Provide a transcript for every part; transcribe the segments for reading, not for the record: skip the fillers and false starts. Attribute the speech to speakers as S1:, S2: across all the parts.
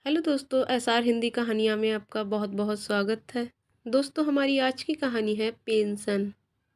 S1: Hello दोस्तों, SR Hindi कहानियाँ में आपका बहुत बहुत स्वागत है। दोस्तों, हमारी आज की कहानी है पेंशन।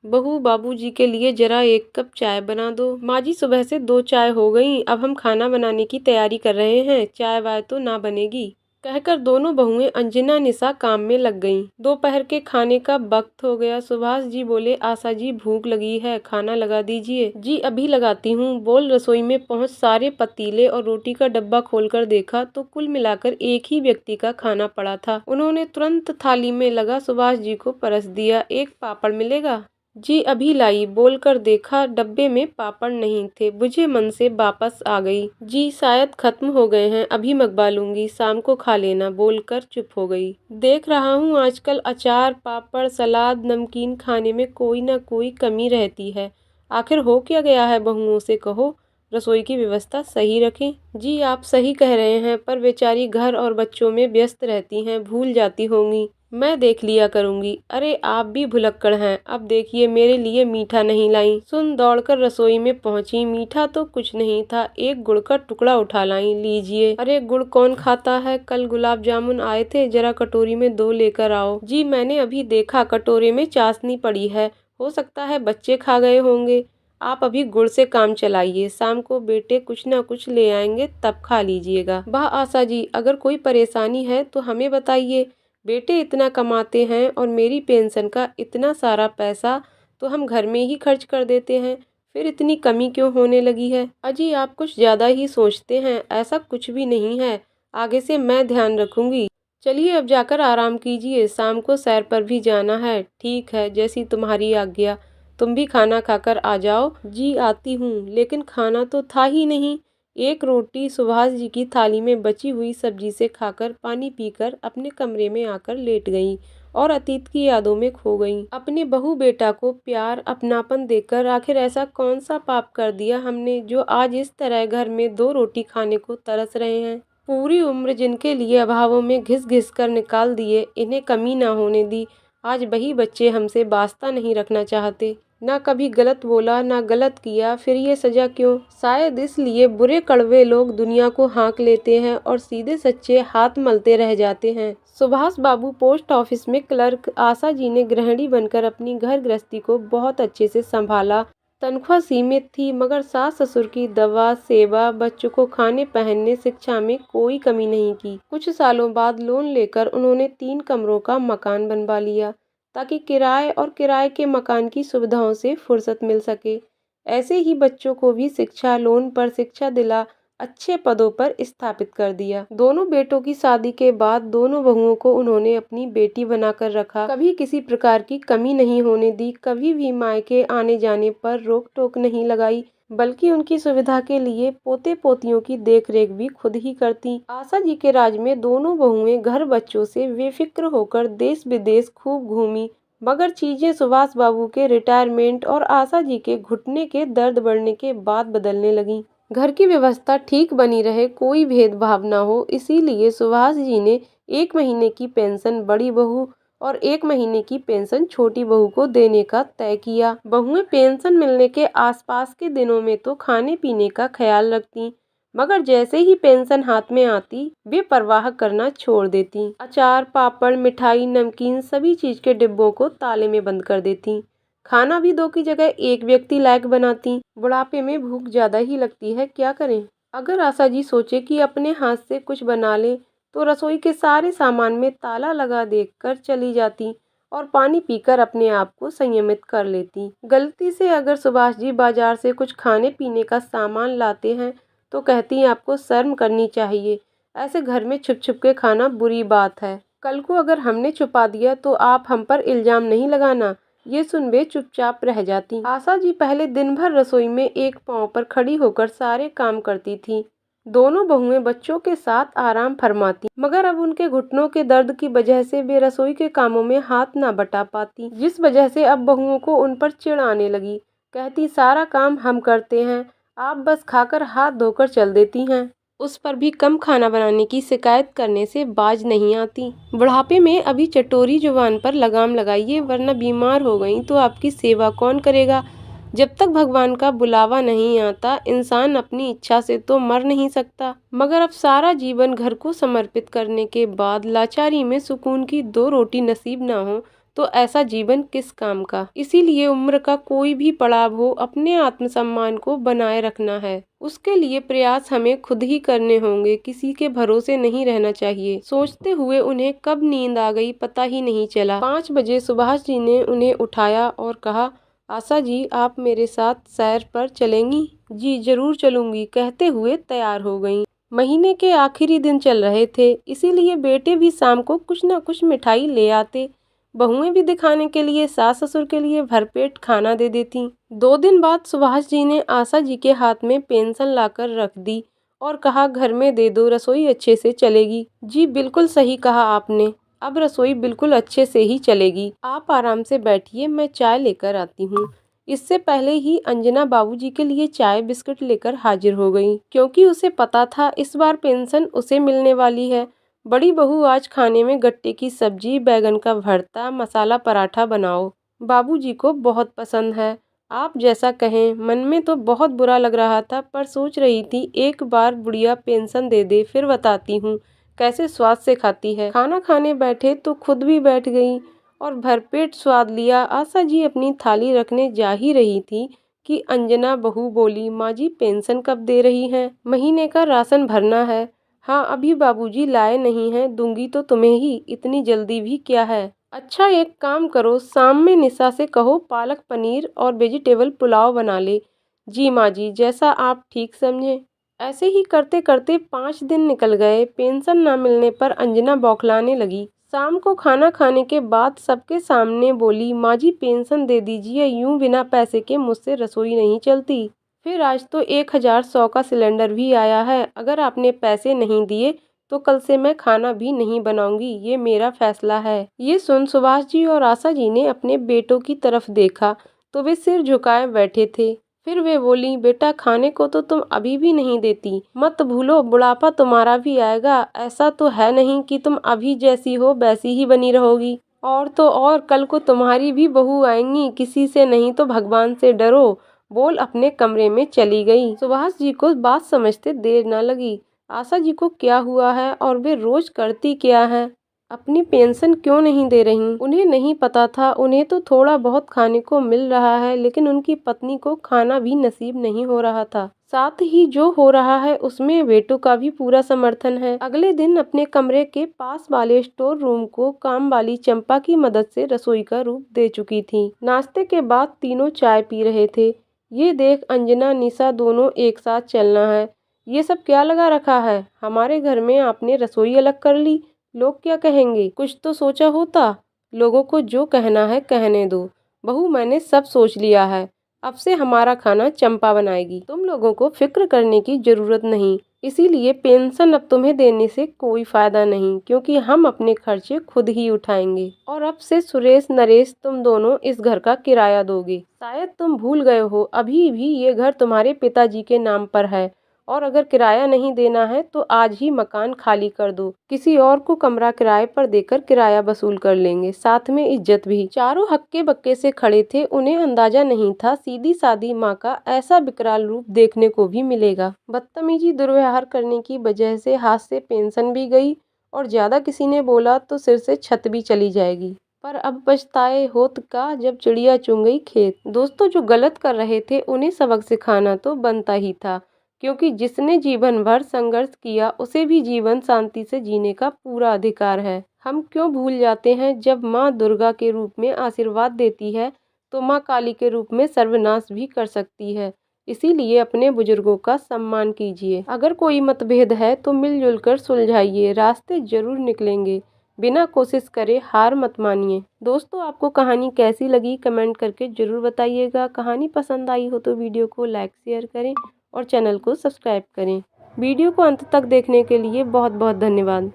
S1: बहू, बाबूजी के लिए जरा एक कप चाय बना दो। माँ जी, सुबह से 2 चाय हो गई, अब हम खाना बनाने की तैयारी कर रहे हैं, चाय वाय तो ना बनेगी। कहकर दोनों बहुएं अंजना निशा काम में लग गईं। दोपहर के खाने का वक्त हो गया। सुभाष जी बोले, आशा जी भूख लगी है, खाना लगा दीजिए। जी अभी लगाती हूँ, बोल रसोई में पहुँच सारे पतीले और रोटी का डब्बा खोलकर देखा तो कुल मिलाकर एक ही व्यक्ति का खाना पड़ा था। उन्होंने तुरंत थाली में लगा सुभाष जी को परस दिया। एक पापड़ मिलेगा? जी अभी लाई, बोलकर देखा डब्बे में पापड़ नहीं थे। बुझे मन से वापस आ गई। जी शायद खत्म हो गए हैं, अभी मंगवा लूंगी, शाम को खा लेना, बोलकर चुप हो गई। देख रहा हूँ आजकल अचार, पापड़, सलाद, नमकीन खाने में कोई ना कोई कमी रहती है। आखिर हो क्या गया है? बहुओं से कहो रसोई की व्यवस्था सही रखें। जी आप सही कह रहे हैं, पर बेचारी घर और बच्चों में व्यस्त रहती हैं, भूल जाती होंगी। मैं देख लिया करूंगी। अरे आप भी भुलक्कड़ हैं, अब देखिए मेरे लिए मीठा नहीं लाई। सुन दौड़कर रसोई में पहुंची। मीठा तो कुछ नहीं था, एक गुड़ का टुकड़ा उठा लाई। लीजिए। अरे गुड़ कौन खाता है? कल गुलाब जामुन आए थे, जरा कटोरी में 2 लेकर आओ। जी मैंने अभी देखा, कटोरे में चाशनी पड़ी है, हो सकता है बच्चे खा गए होंगे। आप अभी गुड़ से काम चलाइए, शाम को बेटे कुछ ना कुछ ले आएंगे, तब खा लीजिएगा। वाह आशा जी, अगर कोई परेशानी है तो हमें बताइए। बेटे इतना कमाते हैं और मेरी पेंशन का इतना सारा पैसा तो हम घर में ही खर्च कर देते हैं, फिर इतनी कमी क्यों होने लगी है? अजी आप कुछ ज़्यादा ही सोचते हैं, ऐसा कुछ भी नहीं है, आगे से मैं ध्यान रखूंगी। चलिए अब जाकर आराम कीजिए, शाम को सैर पर भी जाना है। ठीक है, जैसी तुम्हारी आज्ञा। तुम भी खाना खाकर आ जाओ। जी आती हूँ, लेकिन खाना तो था ही नहीं। एक रोटी सुभाष जी की थाली में बची हुई सब्जी से खाकर, पानी पीकर अपने कमरे में आकर लेट गईं और अतीत की यादों में खो गईं। अपने बहू बेटा को प्यार अपनापन देकर आखिर ऐसा कौन सा पाप कर दिया हमने, जो आज इस तरह घर में 2 रोटी खाने को तरस रहे हैं। पूरी उम्र जिनके लिए अभावों में घिस घिस कर निकाल दिए, इन्हें कमी ना होने दी। आज वही बच्चे हमसे वास्ता नहीं रखना चाहते। ना कभी गलत बोला, ना गलत किया, फिर ये सजा क्यों? शायद इसलिए बुरे कड़वे लोग दुनिया को हाँक लेते हैं और सीधे सच्चे हाथ मलते रह जाते हैं। सुभाष बाबू पोस्ट ऑफिस में क्लर्क, आशा जी ने गृहिणी बनकर अपनी घर गृहस्थी को बहुत अच्छे से संभाला। तनख्वाह सीमित थी, मगर सास ससुर की दवा, सेवा, बच्चों को खाने पहनने, शिक्षा में कोई कमी नहीं की। कुछ सालों बाद लोन लेकर उन्होंने 3 कमरों का मकान बनवा लिया, ताकि किराए और किराए के मकान की सुविधाओं से फुर्सत मिल सके। ऐसे ही बच्चों को भी शिक्षा लोन पर शिक्षा दिला अच्छे पदों पर स्थापित कर दिया। दोनों बेटों की शादी के बाद दोनों बहुओं को उन्होंने अपनी बेटी बनाकर रखा, कभी किसी प्रकार की कमी नहीं होने दी, कभी भी मायके आने जाने पर रोक टोक नहीं लगाई, बल्कि उनकी सुविधा के लिए पोते पोतियों की देखरेख भी खुद ही करती। आशा जी के राज में दोनों बहुएं घर बच्चों से बेफिक्र होकर देश विदेश खूब घूमी, मगर चीजें सुभाष बाबू के रिटायरमेंट और आशा जी के घुटने के दर्द बढ़ने के बाद बदलने लगीं। घर की व्यवस्था ठीक बनी रहे, कोई भेदभाव न हो, इसीलिए सुभाष जी ने 1 महीने की पेंशन बड़ी बहू और 1 महीने की पेंशन छोटी बहू को देने का तय किया। बहुएं पेंशन मिलने के आसपास के दिनों में तो खाने पीने का ख्याल रखती, मगर जैसे ही पेंशन हाथ में आती वे परवाह करना छोड़ देती। अचार, पापड़, मिठाई, नमकीन सभी चीज के डिब्बों को ताले में बंद कर देती। खाना भी 2 की जगह 1 व्यक्ति लायक बनाती। बुढ़ापे में भूख ज्यादा ही लगती है, क्या करें? अगर आशा जी सोचे कि अपने हाथ से कुछ बना ले, तो रसोई के सारे सामान में ताला लगा देकर चली जाती और पानी पीकर अपने आप को संयमित कर लेती। गलती से अगर सुभाष जी बाजार से कुछ खाने पीने का सामान लाते हैं तो कहती आपको शर्म करनी चाहिए, ऐसे घर में छुप छुप के खाना बुरी बात है। कल को अगर हमने छुपा दिया तो आप हम पर इल्जाम नहीं लगाना। ये सुन वे चुपचाप रह जाती। आशा जी पहले दिन भर रसोई में एक पांव पर खड़ी होकर सारे काम करती थी। दोनों बहुएं बच्चों के साथ आराम फरमाती, मगर अब उनके घुटनों के दर्द की वजह से वे रसोई के कामों में हाथ ना बटा पाती, जिस वजह से अब बहुओं को उन पर चिढ़ आने लगी। कहती सारा काम हम करते हैं, आप बस खाकर हाथ धोकर चल देती हैं। उस पर भी कम खाना बनाने की शिकायत करने से बाज नहीं आती। बुढ़ापे में अभी चटोरी जुबान पर लगाम लगाइए, वरना बीमार हो गई तो आपकी सेवा कौन करेगा? जब तक भगवान का बुलावा नहीं आता, इंसान अपनी इच्छा से तो मर नहीं सकता। मगर अब सारा जीवन घर को समर्पित करने के बाद लाचारी में सुकून की 2 रोटी नसीब ना हो तो ऐसा जीवन किस काम का। इसीलिए उम्र का कोई भी पड़ाव हो, अपने आत्मसम्मान को बनाए रखना है। उसके लिए प्रयास हमें खुद ही करने होंगे, किसी के भरोसे नहीं रहना चाहिए। सोचते हुए उन्हें कब नींद आ गई पता ही नहीं चला। 5 बजे सुभाष जी ने उन्हें उठाया और कहा, आशा जी, आप मेरे साथ सैर पर चलेंगी? जी जरूर चलूंगी, कहते हुए तैयार हो गईं। महीने के आखिरी दिन चल रहे थे, इसीलिए बेटे भी शाम को कुछ न कुछ मिठाई ले आते। बहुएं भी दिखाने के लिए सास ससुर के लिए भरपेट खाना दे देती। 2 दिन बाद सुभाष जी ने आशा जी के हाथ में पेंशन लाकर रख दी और कहा, घर में दे दो, रसोई अच्छे से चलेगी। जी बिल्कुल सही कहा आपने, अब रसोई बिल्कुल अच्छे से ही चलेगी। आप आराम से बैठिए, मैं चाय लेकर आती हूँ। इससे पहले ही अंजना बाबूजी के लिए चाय बिस्कुट लेकर हाजिर हो गई, क्योंकि उसे पता था इस बार पेंशन उसे मिलने वाली है। बड़ी बहू, आज खाने में गट्टे की सब्जी, बैगन का भरता, मसाला पराठा बनाओ, बाबूजी को बहुत पसंद है। आप जैसा कहें। मन में तो बहुत बुरा लग रहा था, पर सोच रही थी एक बार बुढ़िया पेंशन दे दे, फिर बताती हूँ कैसे स्वाद से खाती है। खाना खाने बैठे तो खुद भी बैठ गई और भरपेट स्वाद लिया। आशा जी अपनी थाली रखने जा ही रही थी कि अंजना बहू बोली, माँ जी पेंशन कब दे रही हैं? महीने का राशन भरना है। हाँ, अभी बाबूजी लाए नहीं हैं, दूंगी तो तुम्हें ही, इतनी जल्दी भी क्या है। अच्छा एक काम करो, शाम में निशा से कहो पालक पनीर और वेजिटेबल पुलाव बना ले। जी माँ जी, जैसा आप ठीक समझें। ऐसे ही करते करते 5 दिन निकल गए। पेंशन न मिलने पर अंजना बौखलाने लगी। शाम को खाना खाने के बाद सबके सामने बोली, माँ जी पेंशन दे दीजिए, यूं बिना पैसे के मुझसे रसोई नहीं चलती। फिर आज तो 1100 का सिलेंडर भी आया है। अगर आपने पैसे नहीं दिए तो कल से मैं खाना भी नहीं बनाऊंगी, ये मेरा फैसला है। ये सुन सुभाष जी और आशा जी ने अपने बेटों की तरफ देखा तो वे सिर झुकाए बैठे थे। फिर वे बोली, बेटा खाने को तो तुम अभी भी नहीं देती, मत भूलो बुढ़ापा तुम्हारा भी आएगा। ऐसा तो है नहीं कि तुम अभी जैसी हो वैसी ही बनी रहोगी। और तो और कल को तुम्हारी भी बहू आएंगी, किसी से नहीं तो भगवान से डरो, बोल अपने कमरे में चली गई। सुभाष जी को बात समझते देर न लगी। आशा जी को क्या हुआ है और वे रोज करती क्या है, अपनी पेंशन क्यों नहीं दे रही? उन्हें नहीं पता था, उन्हें तो थोड़ा बहुत खाने को मिल रहा है, लेकिन उनकी पत्नी को खाना भी नसीब नहीं हो रहा था। साथ ही जो हो रहा है उसमें बेटों का भी पूरा समर्थन है। अगले दिन अपने कमरे के पास वाले स्टोर रूम को काम वाली चंपा की मदद से रसोई का रूप दे चुकी थी। नाश्ते के बाद तीनों चाय पी रहे थे। ये देख अंजना निशा दोनों एक साथ चलना है। ये सब क्या लगा रखा है? हमारे घर में आपने रसोई अलग कर ली, लोग क्या कहेंगे? कुछ तो सोचा होता। लोगों को जो कहना है कहने दो। बहू, मैंने सब सोच लिया है। अब से हमारा खाना चंपा बनाएगी, तुम लोगों को फिक्र करने की जरूरत नहीं। इसीलिए पेंशन अब तुम्हें देने से कोई फायदा नहीं, क्योंकि हम अपने खर्चे खुद ही उठाएंगे। और अब से सुरेश नरेश तुम दोनों इस घर का किराया दोगे। शायद तुम भूल गए हो, अभी भी ये घर तुम्हारे पिताजी के नाम पर है, और अगर किराया नहीं देना है तो आज ही मकान खाली कर दो। किसी और को कमरा किराए पर देकर किराया वसूल कर लेंगे, साथ में इज्जत भी। चारों हक्के बक्के से खड़े थे। उन्हें अंदाजा नहीं था सीधी सादी माँ का ऐसा विकराल रूप देखने को भी मिलेगा। बदतमीजी दुर्व्यवहार करने की वजह से हाथ से पेंशन भी गई, और ज्यादा किसी ने बोला तो सिर से छत भी चली जाएगी। पर अब पछताए होत का जब चिड़िया चुन गई खेत। दोस्तों, जो गलत कर रहे थे उन्हें सबक सिखाना तो बनता ही था, क्योंकि जिसने जीवन भर संघर्ष किया उसे भी जीवन शांति से जीने का पूरा अधिकार है। हम क्यों भूल जाते हैं, जब माँ दुर्गा के रूप में आशीर्वाद देती है तो माँ काली के रूप में सर्वनाश भी कर सकती है। इसीलिए अपने बुजुर्गों का सम्मान कीजिए। अगर कोई मतभेद है तो मिलजुल कर सुलझाइए, रास्ते जरूर निकलेंगे। बिना कोशिश करे हार मत मानिए। दोस्तों, आपको कहानी कैसी लगी कमेंट करके जरूर बताइएगा। कहानी पसंद आई हो तो वीडियो को लाइक शेयर करें और चैनल को सब्सक्राइब करें। वीडियो को अंत तक देखने के लिए बहुत बहुत धन्यवाद।